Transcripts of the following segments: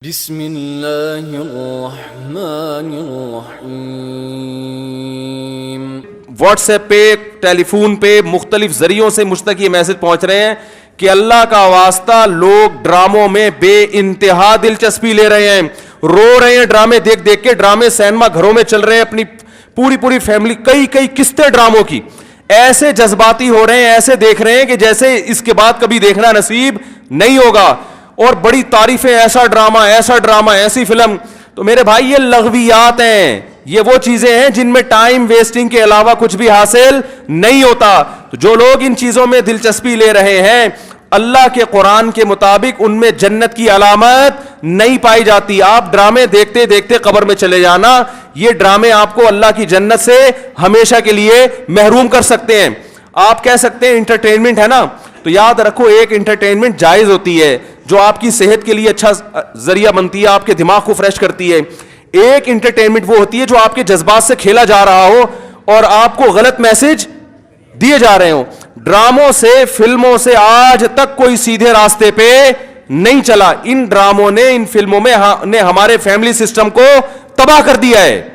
بسم اللہ الرحمن الرحیم۔ واٹس ایپ پہ، ٹیلی فون پہ، مختلف ذریعوں سے مجھ تک یہ میسج پہنچ رہے ہیں کہ اللہ کا واسطہ لوگ ڈراموں میں بے انتہا دلچسپی لے رہے ہیں، رو رہے ہیں ڈرامے دیکھ دیکھ کے۔ ڈرامے سینما گھروں میں چل رہے ہیں، اپنی پوری فیملی، کئی قسطیں ڈراموں کی، ایسے جذباتی ہو رہے ہیں، ایسے دیکھ رہے ہیں کہ جیسے اس کے بعد کبھی دیکھنا نصیب نہیں ہوگا، اور بڑی تعریفیں، ایسا ڈرامہ، ایسی فلم۔ تو میرے بھائی یہ لغویات ہیں، یہ وہ چیزیں ہیں جن میں ٹائم ویسٹنگ کے علاوہ کچھ بھی حاصل نہیں ہوتا۔ تو جو لوگ ان چیزوں میں دلچسپی لے رہے ہیں، اللہ کے قرآن کے مطابق ان میں جنت کی علامت نہیں پائی جاتی۔ آپ ڈرامے دیکھتے دیکھتے قبر میں چلے جانا، یہ ڈرامے آپ کو اللہ کی جنت سے ہمیشہ کے لیے محروم کر سکتے ہیں۔ آپ کہہ سکتے ہیں انٹرٹینمنٹ ہے نا، تو یاد رکھو ایک انٹرٹینمنٹ جائز ہوتی ہے جو آپ کی صحت کے لیے اچھا ذریعہ بنتی ہے، آپ کے دماغ کو فریش کرتی ہے۔ ایک انٹرٹینمنٹ وہ ہوتی ہے جو آپ کے جذبات سے کھیلا جا رہا ہو اور آپ کو غلط میسج دیے جا رہے ہوں۔ ڈراموں سے، فلموں سے آج تک کوئی سیدھے راستے پہ نہیں چلا۔ ان ڈراموں نے، ان فلموں میں نے ہمارے فیملی سسٹم کو تباہ کر دیا ہے۔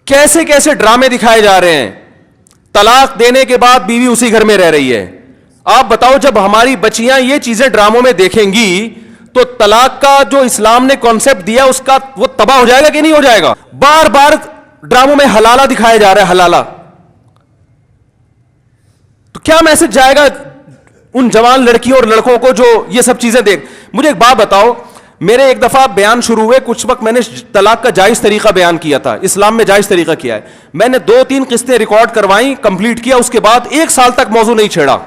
کیسے کیسے ڈرامے دکھائے جا رہے ہیں۔ طلاق دینے کے بعد بیوی اسی گھر میں رہ رہی ہے۔ آپ بتاؤ جب ہماری بچیاں یہ چیزیں ڈراموں میں دیکھیں گی تو طلاق کا جو اسلام نے کانسیپٹ دیا اس کا وہ تباہ ہو جائے گا کہ نہیں ہو جائے گا؟ بار بار ڈراموں میں حلالہ دکھایا جا رہا ہے، حلالہ۔ تو کیا میسج جائے گا ان جوان لڑکیوں اور لڑکوں کو جو یہ سب چیزیں دیکھ؟ مجھے ایک بات بتاؤ، میرے ایک دفعہ بیان شروع ہوئے، کچھ وقت میں نے طلاق کا جائز طریقہ بیان کیا تھا، اسلام میں جائز طریقہ کیا ہے۔ میں نے 2-3 قسطیں ریکارڈ کروائیں، کمپلیٹ کیا، اس کے بعد 1 سال تک موضوع نہیں چھیڑا۔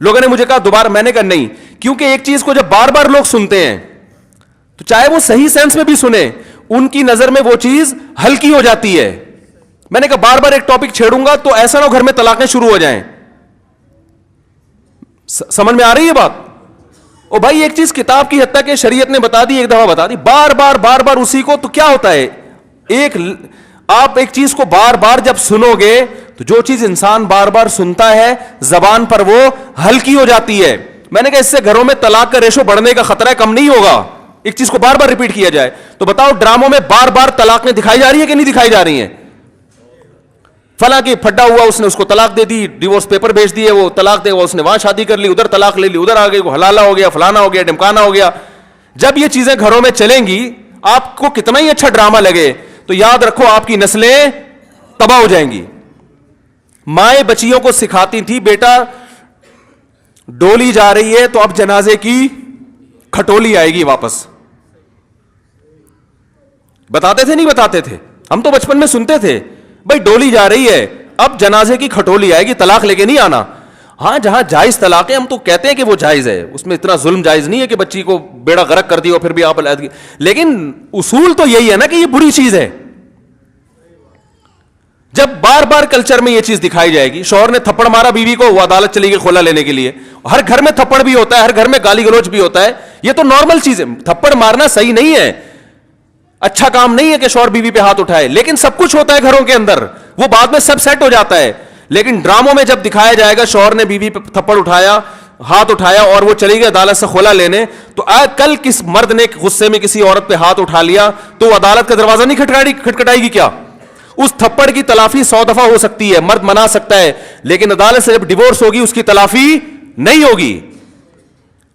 لوگوں نے مجھے کہا دوبارہ، میں نے کہا نہیں، کیونکہ ایک چیز کو جب بار بار لوگ سنتے ہیں تو چاہے وہ صحیح سینس میں بھی سنیں، ان کی نظر میں وہ چیز ہلکی ہو جاتی ہے۔ میں نے کہا بار بار ایک ٹاپک چھیڑوں گا تو ایسا نہ ہو گھر میں طلاقیں شروع ہو جائیں۔ سمجھ میں آ رہی ہے بات؟ او بھائی ایک چیز کتاب کی حد تک کہ شریعت نے بتا دی، ایک دفعہ بتا دی، بار بار اسی کو، تو کیا ہوتا ہے؟ آپ ایک چیز کو بار بار جب سنو گے تو جو چیز انسان بار بار سنتا ہے زبان پر وہ ہلکی ہو جاتی ہے۔ میں نے کہا اس سے گھروں میں طلاق کا ریشو بڑھنے کا خطرہ کم نہیں ہوگا، ایک چیز کو بار بار ریپیٹ کیا جائے۔ تو بتاؤ ڈراموں میں بار بار طلاقیں دکھائی جا رہی ہیں کہ نہیں دکھائی جا رہی ہیں؟ فلاں کی پھڈا ہوا، اس نے اس کو طلاق دے دی، ڈیورس پیپر بھیج دیے، وہ طلاق دے گا، اس نے وہاں شادی کر لی، ادھر طلاق لے لی، ادھر آ گئی، وہ حلالہ ہو گیا، فلانا ہو گیا، ڈمکانا ہو گیا۔ جب یہ چیزیں گھروں میں چلیں گی، آپ کو کتنا ہی اچھا ڈرامہ لگے تو یاد رکھو آپ کی نسلیں تباہ ہو جائیں گی۔ مائیں بچیوں کو سکھاتی تھی، بیٹا ڈولی جا رہی ہے تو اب جنازے کی کھٹولی آئے گی واپس۔ بتاتے تھے نہیں بتاتے تھے؟ ہم تو بچپن میں سنتے تھے، بھائی ڈولی جا رہی ہے اب جنازے کی کھٹولی آئے گی، طلاق لے کے نہیں آنا۔ ہاں جہاں جائز طلاق ہے ہم تو کہتے ہیں کہ وہ جائز ہے، اس میں اتنا ظلم جائز نہیں ہے کہ بچی کو بیڑا غرق کر دیا پھر بھی آپ علیحدگی، لیکن اصول تو یہی ہے نا کہ یہ بری چیز ہے۔ جب بار بار کلچر میں یہ چیز دکھائی جائے گی، شوہر نے تھپڑ مارا بیوی کو، وہ عدالت چلی گئی خلا لینے کے لیے، ہر گھر میں تھپڑ بھی ہوتا ہے، ہر گھر میں گالی گلوچ بھی ہوتا ہے، یہ تو نارمل چیز ہے۔ تھپڑ مارنا صحیح نہیں ہے، اچھا کام نہیں ہے کہ شوہر بیوی پہ ہاتھ اٹھائے، لیکن سب کچھ ہوتا ہے گھروں کے اندر، وہ بعد میں سب سیٹ ہو جاتا ہے۔ لیکن ڈراموں میں جب دکھایا جائے گا شوہر نے بیوی پہ تھپڑ اٹھایا، ہاتھ اٹھایا اور وہ چلی گئی عدالت سے خلا لینے، تو کل کس مرد نے غصے میں کسی عورت پہ ہاتھ اٹھا لیا تو وہ عدالت کا دروازہ نہیں کھٹکھٹائے گی کیا؟ اس تھپڑ کی تلافی 100 دفعہ ہو سکتی ہے، مرد منا سکتا ہے، لیکن عدالت سے جب ڈیورس ہوگی اس کی تلافی نہیں ہوگی۔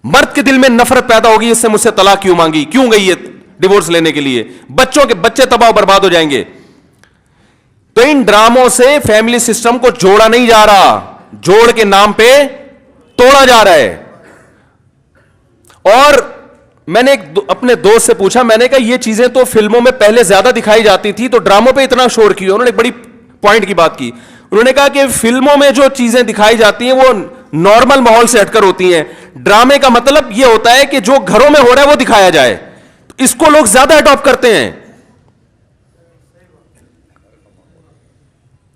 مرد کے دل میں نفرت پیدا ہوگی، اس سے مجھ سے طلاق کیوں مانگی، کیوں گئی ہے ڈیورس لینے کے لیے، بچے تباہ و برباد ہو جائیں گے۔ تو ان ڈراموں سے فیملی سسٹم کو جوڑا نہیں جا رہا، جوڑ کے نام پہ توڑا جا رہا ہے۔ اور میں نے اپنے دوست سے پوچھا، میں نے کہا یہ چیزیں تو فلموں میں پہلے زیادہ دکھائی جاتی تھی، تو ڈراموں پہ اتنا شور کیوں؟ انہوں نے ایک بڑی پوائنٹ کی بات کی، انہوں نے کہا کہ فلموں میں جو چیزیں دکھائی جاتی ہیں وہ نارمل ماحول سے ہٹ کر ہوتی ہیں، ڈرامے کا مطلب یہ ہوتا ہے کہ جو گھروں میں ہو رہا ہے وہ دکھایا جائے، اس کو لوگ زیادہ اڈاپٹ کرتے ہیں۔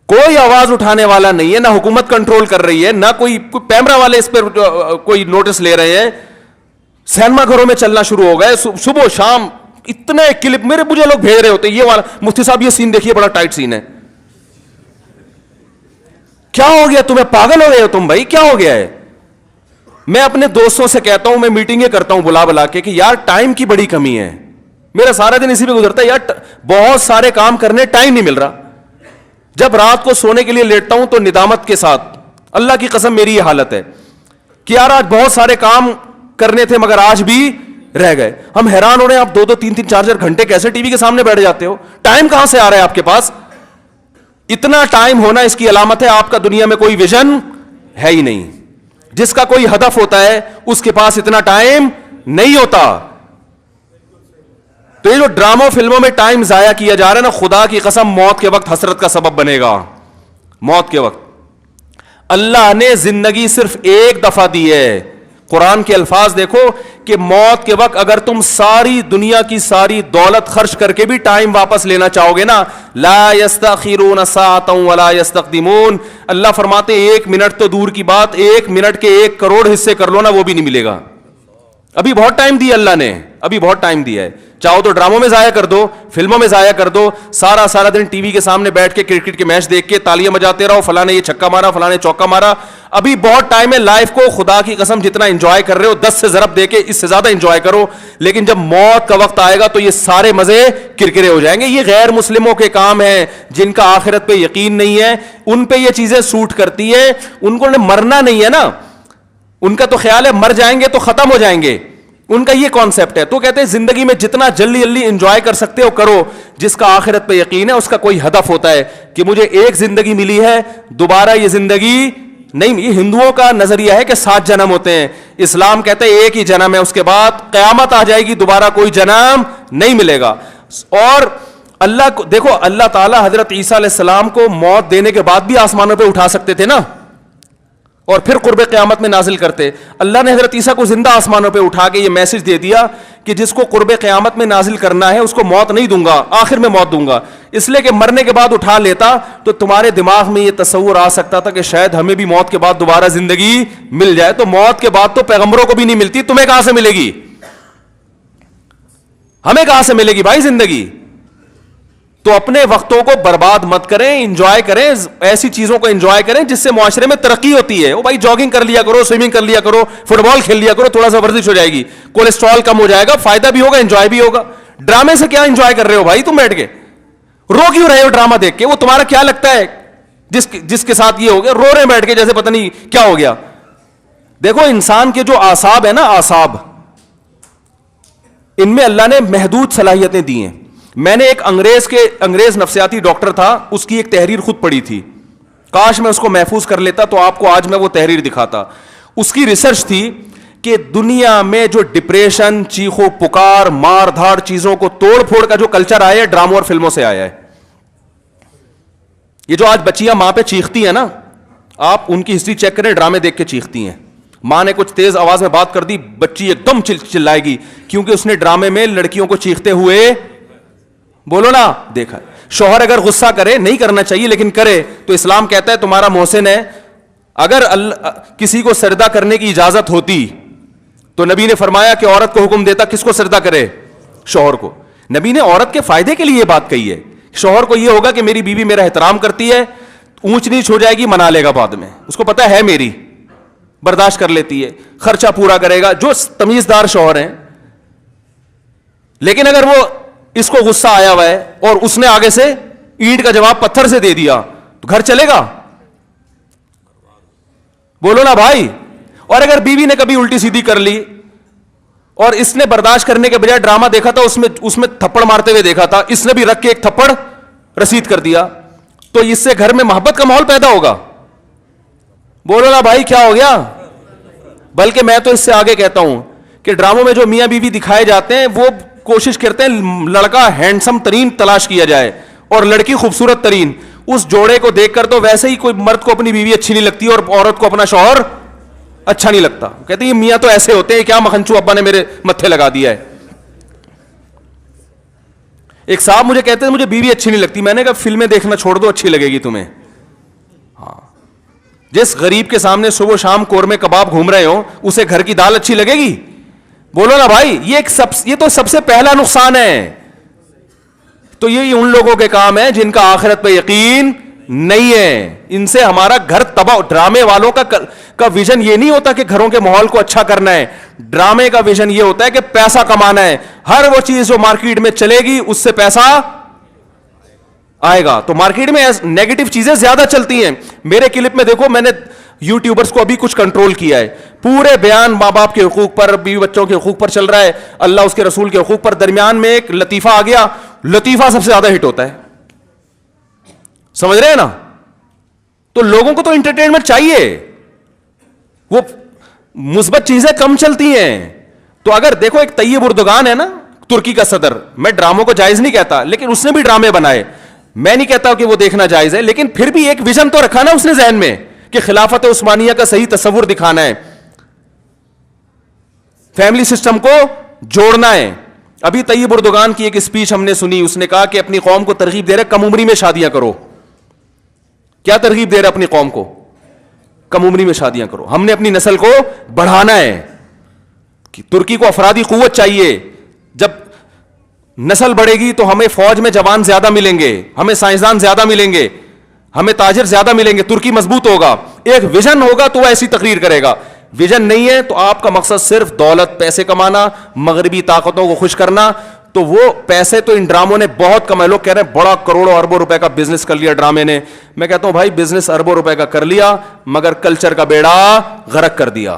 کوئی آواز اٹھانے والا نہیں ہے، نہ حکومت کنٹرول کر رہی ہے، نہ کوئی کیمرہ والے اس پر کوئی نوٹس لے رہے ہیں۔ سینما گھروں میں چلنا شروع ہو گئے، صبح شام اتنے کلپ مجھے لوگ بھیج رہے ہوتے ہیں، یہ والا مفتی صاحب یہ سین دیکھیے بڑا ٹائٹ سین ہے۔ کیا ہو گیا تمہیں؟ پاگل ہو گئے ہو تم بھائی، کیا ہو گیا ہے؟ میں اپنے دوستوں سے کہتا ہوں, میں میٹنگیں کرتا ہوں بلا بلا کے کہ یار ٹائم کی بڑی کمی ہے, میرا سارا دن اسی پہ گزرتا ہے یار, بہت سارے کام کرنے ٹائم نہیں مل رہا. جب رات کو سونے کے لیے لیٹتا ہوں تو ندامت کے ساتھ, اللہ کی قسم میری یہ حالت ہے کہ یار آج بہت سارے کام کرنے تھے مگر آج بھی رہ گئے. ہم حیران ہو رہے ہیں, آپ 2-2 3-3 4-4 گھنٹے کیسے ٹی وی کے سامنے بیٹھ جاتے ہو؟ ٹائم کہاں سے آ رہا ہے آپ کے پاس؟ اتنا ٹائم ہونا اس کی علامت ہے آپ کا دنیا میں کوئی ویژن ہے ہی نہیں. جس کا کوئی ہدف ہوتا ہے اس کے پاس اتنا ٹائم نہیں ہوتا. تو یہ جو ڈراموں فلموں میں ٹائم ضائع کیا جا رہا ہے نا, خدا کی قسم موت کے وقت حسرت کا سبب بنے گا. موت کے وقت اللہ نے زندگی صرف ایک دفعہ دی ہے. قرآن کے الفاظ دیکھو کہ موت کے وقت اگر تم ساری دنیا کی ساری دولت خرچ کر کے بھی ٹائم واپس لینا چاہو گے نا, لا یستاخرون ساعتا ولا یستقدمون, اللہ فرماتے 1 منٹ تو دور کی بات, 1 منٹ کے 1 کروڑ حصے کر لو نا وہ بھی نہیں ملے گا. ابھی بہت ٹائم دیا اللہ نے, ابھی بہت ٹائم دیا ہے. چاہو تو ڈراموں میں ضائع کر دو, فلموں میں ضائع کر دو, سارا دن ٹی وی کے سامنے بیٹھ کے کرکٹ کے میچ دیکھ کے تالیاں بجاتے رہو, فلاں نے یہ چھکا مارا, فلاں نے چوکا مارا. ابھی بہت ٹائم ہے. لائف کو خدا کی قسم جتنا انجوائے کر رہے ہو 10 سے ضرب دے کے اس سے زیادہ انجوائے کرو, لیکن جب موت کا وقت آئے گا تو یہ سارے مزے کرکرے ہو جائیں گے. یہ غیر مسلموں کے کام ہیں جن کا آخرت پہ یقین نہیں ہے, ان پہ یہ چیزیں سوٹ کرتی ہیں. ان کو مرنا نہیں ہے نا, ان کا تو خیال ہے مر جائیں گے تو ختم ہو جائیں گے, ان کا یہ کانسیپٹ ہے. تو کہتے ہیں زندگی میں جتنا جلدی انجوائے کر سکتے ہو کرو. جس کا آخرت پہ یقین ہے اس کا کوئی ہدف ہوتا ہے کہ مجھے ایک زندگی ملی ہے, دوبارہ یہ زندگی نہیں. یہ ہندوؤں کا نظریہ ہے کہ 7 جنم ہوتے ہیں, اسلام کہتے ہیں ایک ہی جنم ہے, اس کے بعد قیامت آ جائے گی, دوبارہ کوئی جنم نہیں ملے گا. اور اللہ کو دیکھو, اللہ تعالیٰ حضرت عیسیٰ علیہ السلام کو موت دینے کے بعد بھی آسمانوں پہ اٹھا سکتے تھے نا, اور پھر قرب قیامت میں نازل کرتے. اللہ نے حضرت عیسیٰ کو زندہ آسمانوں پہ اٹھا کے یہ میسج دے دیا کہ جس کو قرب قیامت میں نازل کرنا ہے اس کو موت نہیں دوں گا, آخر میں موت دوں گا. اس لیے کہ مرنے کے بعد اٹھا لیتا تو تمہارے دماغ میں یہ تصور آ سکتا تھا کہ شاید ہمیں بھی موت کے بعد دوبارہ زندگی مل جائے. تو موت کے بعد تو پیغمبروں کو بھی نہیں ملتی, تمہیں کہاں سے ملے گی, ہمیں کہاں سے ملے گی بھائی زندگی. تو اپنے وقتوں کو برباد مت کریں, انجوائے کریں, ایسی چیزوں کو انجوائے کریں جس سے معاشرے میں ترقی ہوتی ہے. او بھائی جاگنگ کر لیا کرو, سوئمنگ کر لیا کرو, فٹ بال کھیل لیا کرو, تھوڑا سا ورزش ہو جائے گی, کولیسٹرول کم ہو جائے گا, فائدہ بھی ہوگا, انجوائے بھی ہوگا. ڈرامے سے کیا انجوائے کر رہے ہو بھائی تم بیٹھ کے, رو کیوں رہے ہو ڈرامہ دیکھ کے؟ وہ تمہارا کیا لگتا ہے جس کے ساتھ یہ ہو گیا, رو رہے ہیں بیٹھ کے جیسے پتہ نہیں کیا ہو گیا. دیکھو انسان کے جو اعصاب ہیں نا, اعصاب, ان میں اللہ نے محدود صلاحیتیں دی ہیں. میں نے ایک انگریز نفسیاتی ڈاکٹر تھا, اس کی ایک تحریر خود پڑھی تھی, کاش میں اس کو محفوظ کر لیتا تو آپ کو آج میں وہ تحریر دکھاتا. اس کی ریسرچ تھی کہ دنیا میں جو ڈپریشن, چیخو پکار, مار دھاڑ, چیزوں کو توڑ پھوڑ کا جو کلچر آیا ہے ڈراموں اور فلموں سے آیا ہے. یہ جو آج بچیاں ماں پہ چیختی ہیں نا, آپ ان کی ہسٹری چیک کریں, ڈرامے دیکھ کے چیختی ہیں. ماں نے کچھ تیز آواز میں بات کر دی, بچی ایک دم چلائے گی, کیونکہ اس نے ڈرامے میں لڑکیوں کو چیختے ہوئے, بولو نا, دیکھا. شوہر اگر غصہ کرے, نہیں کرنا چاہیے لیکن کرے, تو اسلام کہتا ہے تمہارا محسن ہے. اگر کسی کو سجدہ کرنے کی اجازت ہوتی تو نبی نے فرمایا کہ عورت کو حکم دیتا کس کو سجدہ کرے, شوہر کو. نبی نے عورت کے فائدے کے لیے یہ بات کہی ہے. شوہر کو یہ ہوگا کہ میری بیوی میرا احترام کرتی ہے, اونچ نیچ ہو جائے گی منا لے گا بعد میں, اس کو پتا ہے میری, برداشت کر لیتی ہے, خرچہ پورا کرے گا, جو تمیزدار شوہر ہیں. لیکن اگر وہ اس کو غصہ آیا ہوا ہے اور اس نے آگے سے اینٹ کا جواب پتھر سے دے دیا تو گھر چلے گا, بولو نا بھائی. اور اگر بیوی نے کبھی الٹی سیدھی کر لی اور اس نے برداشت کرنے کے بجائے ڈرامہ دیکھا تھا, اس میں تھپڑ مارتے ہوئے دیکھا تھا, اس نے بھی رکھ کے ایک تھپڑ رسید کر دیا, تو اس سے گھر میں محبت کا ماحول پیدا ہوگا, بولو نا بھائی کیا ہو گیا. بلکہ میں تو اس سے آگے کہتا ہوں کہ ڈراموں میں جو میاں بیوی دکھائے جاتے ہیں وہ کوشش کرتے ہیں لڑکا ہینڈسم ترین تلاش کیا جائے اور لڑکی خوبصورت ترین. اس جوڑے کو دیکھ کر تو ویسے ہی کوئی مرد کو اپنی بیوی اچھی نہیں لگتی اور عورت کو اپنا شوہر اچھا نہیں لگتا. کہتے ہیں یہ میاں تو ایسے ہوتے ہیں, کیا مکھنچو ابا نے میرے متھے لگا دیا ہے. ایک صاحب مجھے کہتے ہیں مجھے بیوی اچھی نہیں لگتی. میں نے کہا فلمیں دیکھنا چھوڑ دو, اچھی لگے گی تمہیں. ہاں, جس غریب کے سامنے صبح شام قورمے کباب گھوم رہے ہو اسے گھر کی دال اچھی لگے گی, بولو نا بھائی. یہ تو سب سے پہلا نقصان ہے. تو یہ ان لوگوں کے کام ہے جن کا آخرت پہ یقین نہیں ہے. ان سے ہمارا گھر تباہ. ڈرامے والوں کا ویژن یہ نہیں ہوتا کہ گھروں کے ماحول کو اچھا کرنا ہے. ڈرامے کا ویژن یہ ہوتا ہے کہ پیسہ کمانا ہے. ہر وہ چیز جو مارکیٹ میں چلے گی اس سے پیسہ آئے گا. تو مارکیٹ میں نیگیٹو چیزیں زیادہ چلتی ہیں. میرے کلپ میں دیکھو, میں نے یوٹیوبرز کو ابھی کچھ کنٹرول کیا ہے. پورے بیان ماں باپ کے حقوق پر, بیوی بچوں کے حقوق پر چل رہا ہے, اللہ اس کے رسول کے حقوق پر. درمیان میں ایک لطیفہ آ گیا, لطیفہ سب سے زیادہ ہٹ ہوتا ہے. سمجھ رہے ہیں نا؟ تو لوگوں کو تو انٹرٹینمنٹ چاہیے, وہ مثبت چیزیں کم چلتی ہیں. تو اگر دیکھو ایک طیب اردوغان ہے نا, ترکی کا صدر, میں ڈراموں کو جائز نہیں کہتا, لیکن اس نے بھی ڈرامے بنائے. میں نہیں کہتا کہ وہ دیکھنا جائز ہے, لیکن پھر بھی ایک ویژن تو رکھا نا اس نے ذہن میں کہ خلافت عثمانیہ کا صحیح تصور دکھانا ہے, فیملی سسٹم کو جوڑنا ہے. ابھی طیب اردوغان کی ایک اسپیچ ہم نے سنی, اس نے کہا کہ اپنی قوم کو ترغیب دے رہے کم عمری میں شادیاں کرو. کیا ترغیب دے رہے اپنی قوم کو؟ کم عمری میں شادیاں کرو. ہم نے اپنی نسل کو بڑھانا ہے. ترکی کو افرادی قوت چاہیے. جب نسل بڑھے گی تو ہمیں فوج میں جوان زیادہ ملیں گے, ہمیں سائنسدان زیادہ ملیں گے, ہمیں تاجر زیادہ ملیں گے. ترکی مضبوط ہوگا. ایک ویژن ہوگا تو وہ ایسی تقریر کرے گا. ویژن نہیں ہے تو آپ کا مقصد صرف دولت, پیسے کمانا, مغربی طاقتوں کو خوش کرنا, تو وہ پیسے تو ان ڈراموں نے بہت کمائے. لوگ کہہ رہے ہیں بڑا کروڑوں اربوں روپے کا بزنس کر لیا ڈرامے نے. میں کہتا ہوں بھائی بزنس اربوں روپے کا کر لیا, مگر کلچر کا بیڑا غرق کر دیا.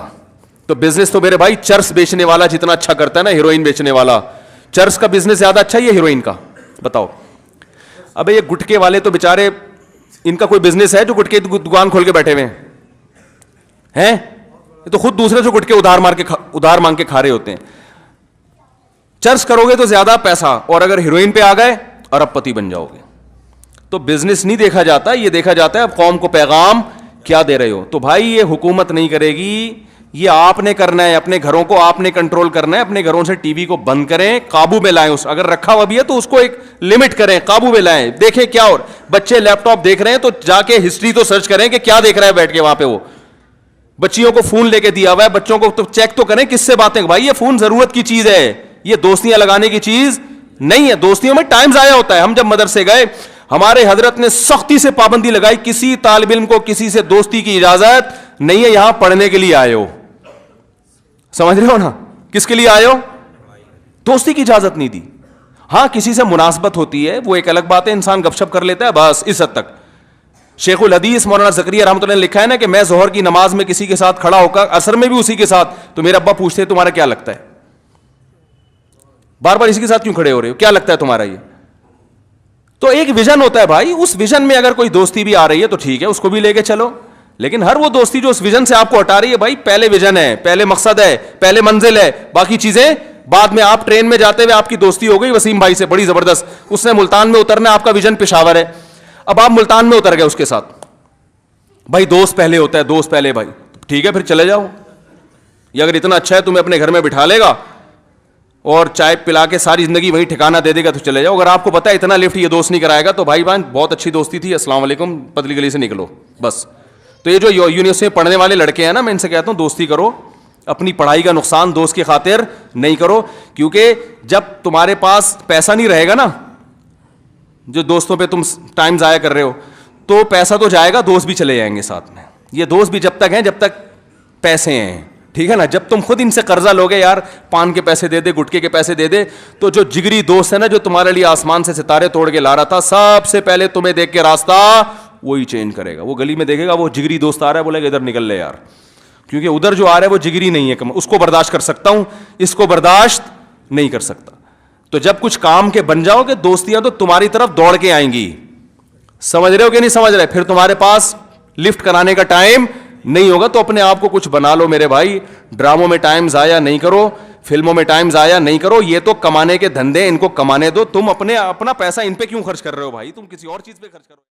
تو بزنس تو میرے بھائی چرس بیچنے والا جتنا اچھا کرتا ہے نا, ہیروئن بیچنے والا, چرس کا بزنس زیادہ اچھا ہے یا ہیروئن کا؟ بتاؤ. ابے یہ گٹکے والے تو بےچارے, ان کا کوئی بزنس ہے جو گٹکے دکان کھول کے بیٹھے ہوئے ہیں؟ یہ تو خود دوسرے سے گٹکے ادھار مانگ کے کھا رہے ہوتے ہیں. چرس کرو گے تو زیادہ پیسہ, اور اگر ہیروئن پہ آ گئے ارب پتی بن جاؤ گے. تو بزنس نہیں دیکھا جاتا, یہ دیکھا جاتا ہے اب قوم کو پیغام کیا دے رہے ہو. تو بھائی یہ حکومت نہیں کرے گی, یہ آپ نے کرنا ہے. اپنے گھروں کو آپ نے کنٹرول کرنا ہے. اپنے گھروں سے ٹی وی کو بند کریں, قابو میں لائیں. اس اگر رکھا ہوا بھی ہے تو اس کو ایک لمٹ کریں, قابو میں لائیں. دیکھیں کیا, اور بچے لیپ ٹاپ دیکھ رہے ہیں تو جا کے ہسٹری تو سرچ کریں کہ کیا دیکھ رہا ہے بیٹھ کے وہاں پہ. وہ بچیوں کو فون لے کے دیا ہوا ہے, بچوں کو تو چیک تو کریں کس سے باتیں. بھائی یہ فون ضرورت کی چیز ہے, یہ دوستیاں لگانے کی چیز نہیں ہے. دوستیوں میں ٹائم ضائع ہوتا ہے. ہم جب مدرسے گئے, ہمارے حضرت نے سختی سے پابندی لگائی, کسی طالب علم کو کسی سے دوستی کی اجازت نہیں ہے, یہاں پڑھنے کے لیے آئے ہو. سمجھ رہے ہو نا, کس کے لیے آئے ہو؟ دوستی کی اجازت نہیں دی. ہاں کسی سے مناسبت ہوتی ہے, وہ ایک الگ بات ہے, انسان گپ شپ کر لیتا ہے بس اس حد تک. شیخ الحدیث مولانا زکریا رحمۃ اللہ نے لکھا ہے نا کہ میں ظہر کی نماز میں کسی کے ساتھ کھڑا ہو کر, عصر میں بھی اسی کے ساتھ, تو میرے ابا پوچھتے ہیں تمہارا کیا لگتا ہے, بار بار اسی کے ساتھ کیوں کھڑے ہو رہے ہو, کیا لگتا ہے تمہارا یہ؟ تو ایک ویژن ہوتا ہے بھائی, اس ویژن میں اگر کوئی دوستی بھی آ رہی ہے تو ٹھیک ہے, اس کو بھی لے کے چلو. لیکن ہر وہ دوستی جو اس ویژن سے آپ کو ہٹا رہی ہے, بھائی پہلے ویژن ہے, پہلے مقصد ہے, پہلے منزل ہے, باقی چیزیں بعد میں. آپ ٹرین میں جاتے ہوئے آپ کی دوستی ہو گئی وسیم بھائی سے بڑی زبردست, اس نے ملتان میں اترنا, آپ کا ویژن پشاور ہے, اب آپ ملتان میں اتر گئے اس کے ساتھ. بھائی دوست پہلے ہوتا ہے, دوست پہلے. بھائی ٹھیک ہے پھر چلے جاؤ. یہ اگر اتنا اچھا ہے تمہیں اپنے گھر میں بٹھا لے گا اور چائے پلا کے ساری زندگی وہی ٹھکانہ دے دے گا تو چلے جاؤ. اگر آپ کو پتا ہے اتنا لفٹ یہ دوست نہیں کرائے گا تو بھائی بہن بہت اچھی دوستی تھی, السلام علیکم, پتلی گلی سے نکلو بس. تو یہ جو یونیورسٹی میں پڑھنے والے لڑکے ہیں نا, میں ان سے کہتا ہوں دوستی کرو, اپنی پڑھائی کا نقصان دوست کی خاطر نہیں کرو. کیونکہ جب تمہارے پاس پیسہ نہیں رہے گا نا, جو دوستوں پہ تم ٹائم ضائع کر رہے ہو, تو پیسہ تو جائے گا, دوست بھی چلے جائیں گے ساتھ میں. یہ دوست بھی جب تک ہیں جب تک پیسے ہیں, ٹھیک ہے نا. جب تم خود ان سے قرضہ لوگے, یار پان کے پیسے دے دے, گٹکے کے پیسے دے دے, تو جو جگری دوست ہے نا, جو تمہارے لیے آسمان سے ستارے توڑ کے لا رہا تھا, سب سے پہلے تمہیں دیکھ کے راستہ وہی چینج کرے گا. وہ گلی میں دیکھے گا وہ جگری دوست آ رہا ہے, بولے گا ادھر نکل لے یار, کیونکہ ادھر جو آ رہا ہے وہ جگری نہیں ہے, اس کو برداشت کر سکتا ہوں, اس کو برداشت نہیں کر سکتا. تو جب کچھ کام کے بن جاؤ گے, دوستیاں تو تمہاری طرف دوڑ کے آئیں گی. سمجھ رہے ہو کہ نہیں سمجھ رہے؟ پھر تمہارے پاس لفٹ کرانے کا ٹائم نہیں ہوگا. تو اپنے آپ کو کچھ بنا لو میرے بھائی. ڈراموں میں ٹائم ضائع نہیں کرو, فلموں میں ٹائم ضائع نہیں کرو. یہ تو کمانے کے دھندے, ان کو کمانے دو. تم اپنا پیسہ ان پہ کیوں خرچ کر رہے ہو بھائی؟ تم کسی اور چیز پہ خرچ کرو.